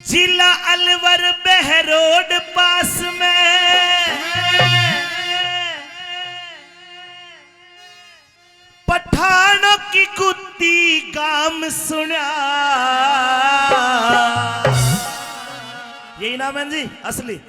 जिला अलवर बहरोड पास में पठानों की कुत्ती काम सुना। यही नाम है जी असली।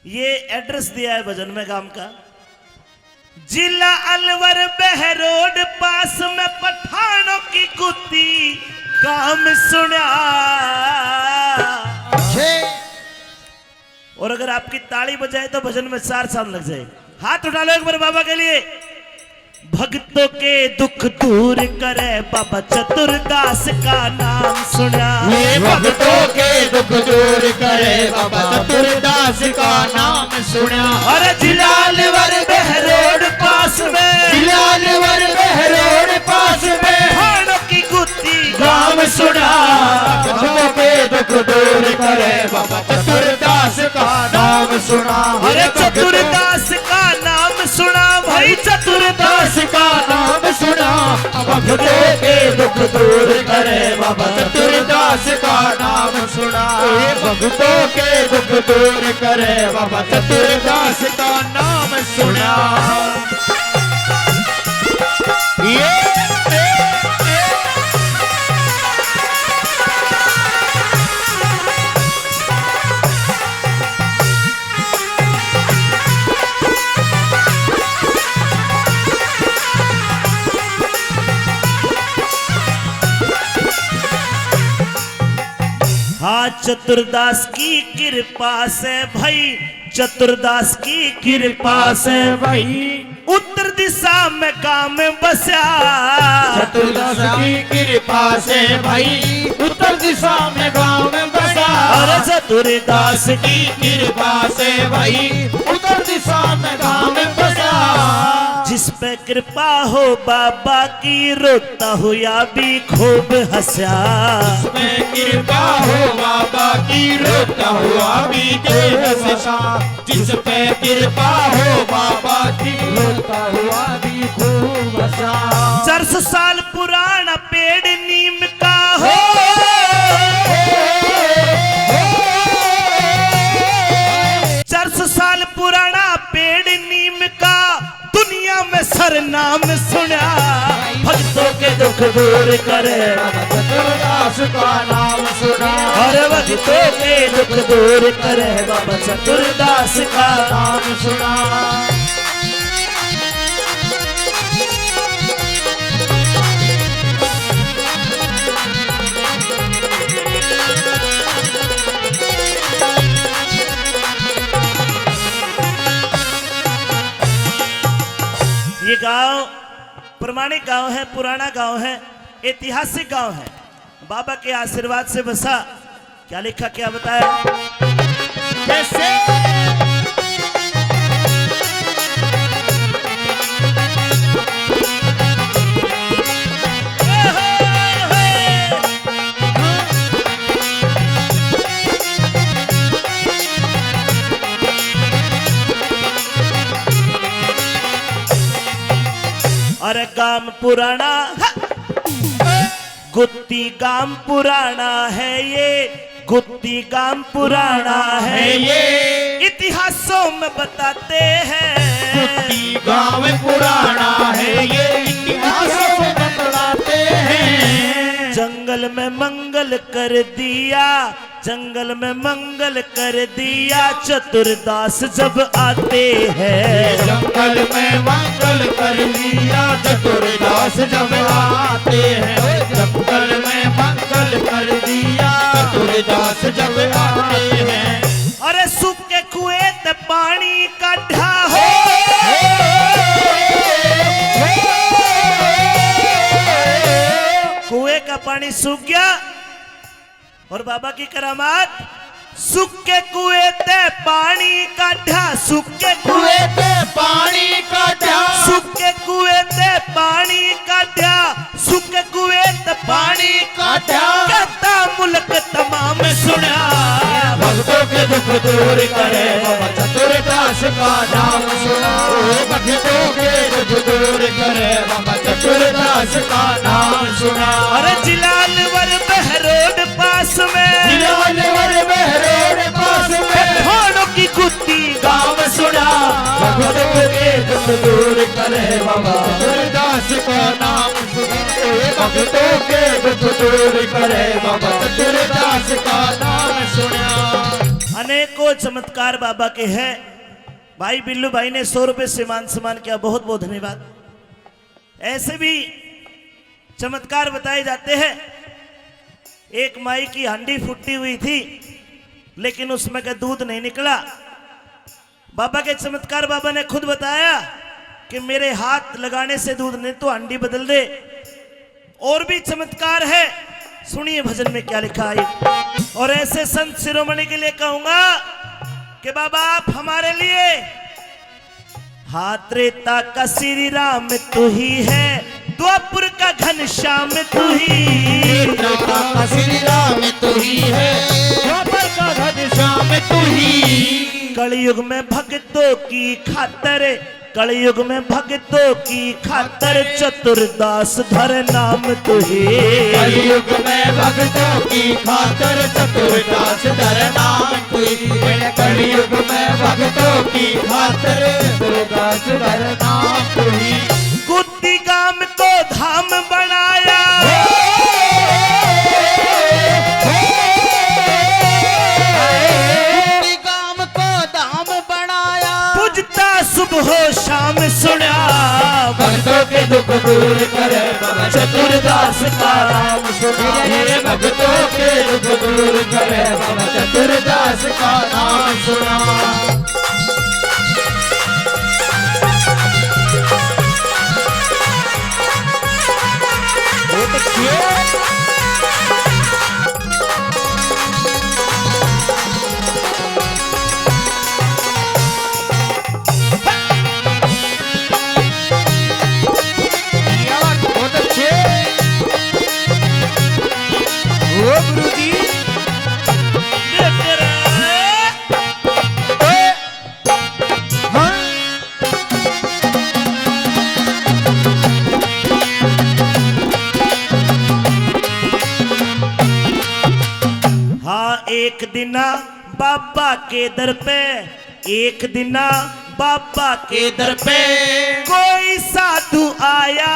ये एड्रेस दिया है भजन में गांव का। जिला अलवर बहरोड पास में पठानों की कुत्ती काम सुना। और अगर आपकी ताली बजाए तो भजन में 4 साल लग जाए। हाथ उठा लो एक बार बाबा के लिए। भक्तों के दुख दूर करे बाबा चतुरदास का नाम सुना। भक्तों के दुख दूर करे बाबा चतुरदास का नाम सुना। और जिला अलवर बहरोड पास में, जिला अलवर बहरोड पास में पठानों की कुत्ती नाम सुना। भक्तों के दुख दूर करे बाबा चतुरदास का नाम सुना। अरे चतुरदास का नाम सुना भाई, चतुरदास का नाम सुना। भक्तों के दुख दूर करे बाबा चतुरदास का नाम सुना। भक्तों के दुख दूर करे बाबा चतुरदास का नाम सुना। हाँ चतुरदास की कृपा से भाई, चतुरदास की कृपा से भाई उत्तर दिशा में काम बसा। चतुरदास की कृपा से भाई उत्तर दिशा में गांव में बसा। और चतुरदास की कृपा से भाई उत्तर दिशा में गांव में बसा। जिस पे कृपा हो बाबा की रोता हुआ भी खूब हंसा। जिसमें कृपा हो बाबा की रोता हुआ भी हंसा। जिस पे कृपा हो बाबा की रोता हुआ भी खूब हंसा। 400 साल पुराना पेड़ नीम का हो, 400 साल पुराना पेड़ नीम का दुनिया में सरनाम सुना। भक्तों के दुख दूर करे चतुरदास का नाम सुना। और भक्तों के दुख दूर करे बाबा चतुरदास का नाम सुना। ये गांव प्रमाणिक गांव है, पुराना गांव है, ऐतिहासिक गांव है। बाबा के आशीर्वाद से बसा। क्या लिखा क्या बताया? कैसे अरे गाम पुराना गुत्ती गाम पुराना है ये, गुत्ती गाम पुराना है ये, इतिहासों में बताते हैं। गुत्ती गांव पुराना है ये, इतिहासों में बतलाते हैं। जंगल में मंगल कर दिया, जंगल में मंगल कर दिया चतुरदास जब आते हैं। जंगल में मंगल कर दिया चतुरदास जब आते हैं। जंगल में मंगल कर दिया चतुरदास जब आते हैं। अरे सूखे कुएं ते पानी काढ़ा हो, कुएं का पानी सूख गया और बाबा की करामात सूखे कुएं ते पानी काढ़ा, सूखे कुएं ते पानी काढ़ा, सूखे कुएं ते पानी काढ़ा, सूखे कुएं ते पानी काढ़ा, कहता मुल्क तमाम सुना। भक्तों के दुख दूर करे बाबा चतुरदास का नाम सुना। भक्तों के दुख दूर करे बाबा चतुरदास का नाम सुना। अरे जिला अलवर बहरोड पास में, दूर करे बाबा चतुरदास का नाम सुना भक्तों के दुख दूर करे बाबा चतुरदास का नाम सुना। अनेकों चमत्कार बाबा के हैं। भाई बिल्लू भाई ने 100 रुपए से मान सम्मान किया, बहुत बहुत धन्यवाद। ऐसे भी चमत्कार बताए जाते हैं। एक माई की हांडी फूटी हुई थी लेकिन उसमें का दूध नहीं निकला। बाबा के चमत्कार बाबा ने खुद बताया कि मेरे हाथ लगाने से दूध नहीं तो हांडी बदल दे। और भी चमत्कार है, सुनिए भजन में क्या लिखा है। और ऐसे संत शिरोमणि के लिए कहूंगा कि बाबा आप हमारे लिए हाथ रेता का श्री राम तू ही है, द्वापुर का घनश्याम तू ही, का श्री राम तू ही है, द्वापर का घनश्याम तू ही। कलयुग में भक्तों की खातर, कलयुग में भक्तों की खातर चतुरदास धर नाम तू ही। कलयुग में भक्तों की खातर चतुरदास धर नाम तू ही। कलयुग में भक्तों की खातर चतुरदास धर नाम तू ही। गुत्ती गाम को धाम बनाया, गाम को धाम बनाया, पूजता सुबह शाम सुना, भक्तों के दुख दूर करे बाबा चतुरदास का नाम सुना। भक्तों के दुख दूर करे बाबा चतुरदास का नाम सुना। एक दिना बाबा के दर पे, एक दिना बाबा के दर पे कोई साधु आया।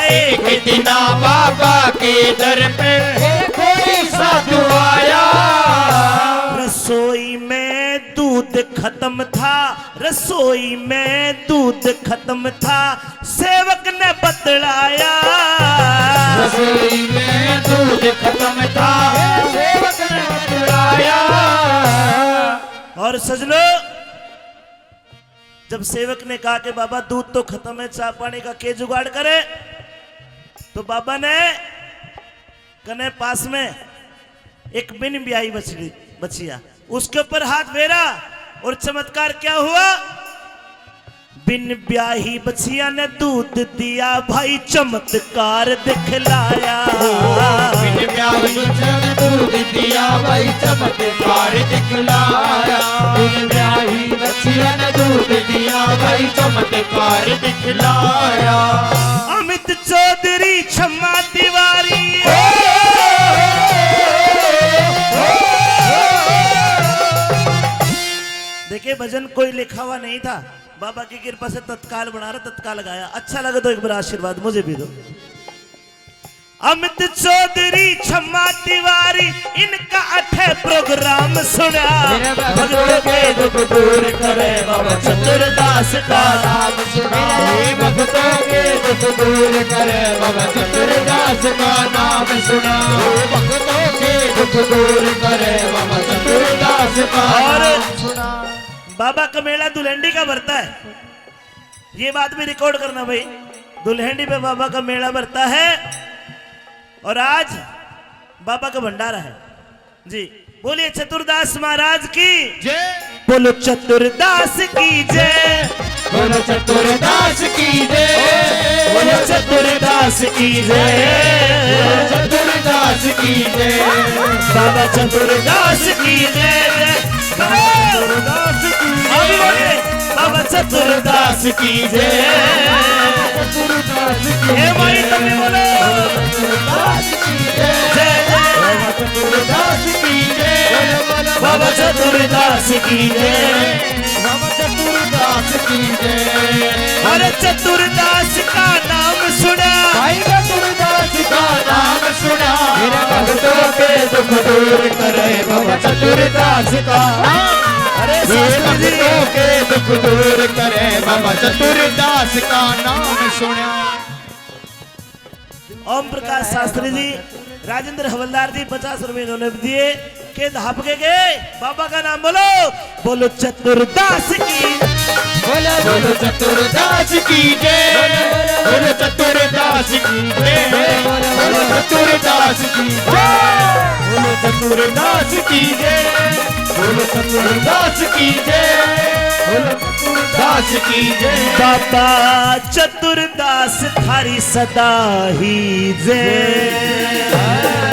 एक दिना बाबा के दर पे कोई साधु आया। रसोई में दूध खत्म था, रसोई में दूध खत्म था, सेवक ने बतलाया। रसोई में दूध खत्म था, सेवक ने बतलाया। और सजलो, जब सेवक ने कहा कि बाबा दूध तो खत्म है, चाय पानी का के जुगाड़ करे, तो बाबा ने कने पास में एक बिन ब्याही बचिया, उसके ऊपर हाथ फेरा और चमत्कार क्या हुआ? बिन ब्याही बचिया ने दूध दिया, भाई चमत्कार दिखलाया। बिन ब्याही बचिया ने दूध दिया, भाई चमत्कार दिखलाया। बिन ब्याही बचिया ने दूध दिया, भाई चमत्कार दिखलाया। अमित चौधरी क्षमा तिवारी, देखिए भजन कोई लिखा हुआ नहीं था, बाबा की कृपा से तत्काल बना रहा, तत्काल गाया। अच्छा लगा तो एक बार आशीर्वाद मुझे भी दो। अमित चौधरी क्षमा तिवारी, इनका अठे प्रोग्राम सुना। भक्तों के दुख दूर करे बाबा चतुरदास का नाम सुना। भक्तों के दुख दूर करे बाबा चतुरदास का नाम सुना। भक्तों के दुख दूर करे बाबा चतुरदास का नाम सुना। बाबा का मेला दुल्हंडी का भरता है, ये बात भी रिकॉर्ड करना भाई। दुल्हंडी पे बाबा का मेला भरता है और आज बाबा का भंडारा है जी। बोलिए चतुरदास महाराज की जय, बोलो चतुरदास की जय, बोलो चतुरदास की जय, बोलो चतुरदास की जय, चतुरदास की जय, बाबा चतुरदास की जय, चतुरदास की अभी बोलिए बाबा चतुरदास की जय। चतुरदास की हे भाई तुम बोलो चतुरदास की जय, जय जय चतुरदास की जय, बाबा चतुरदास की जय। बाबा चतुरदास चतुरदास की जय। अरे चतुरदास का नाम सुना, भाई चतुरदास का नाम सुना, मेरे भक्तों के दुख दूर करे बाबा चतुरदास का नाम। अरे मेरे शास्त्री जी, भक्तों के दुख दूर करे बाबा चतुरदास का नाम सुना। ओम प्रकाश शास्त्री जी, राजेंद्र हवलदार जी 50 रुपए इन्होंने दिए के धाप के गए। बाबा का नाम बोलो, बोलो चतुरदास की, बोलो बोलो चतुरदास की जय, बोलो चतुरदास की जय, बोलो चतुरदास की जय, बोलो चतुरदास की जय, बोलो चतुरदास की जय, बोलो चतुरदास की जय। बाबा चतुरदास थारी सदा ही जय।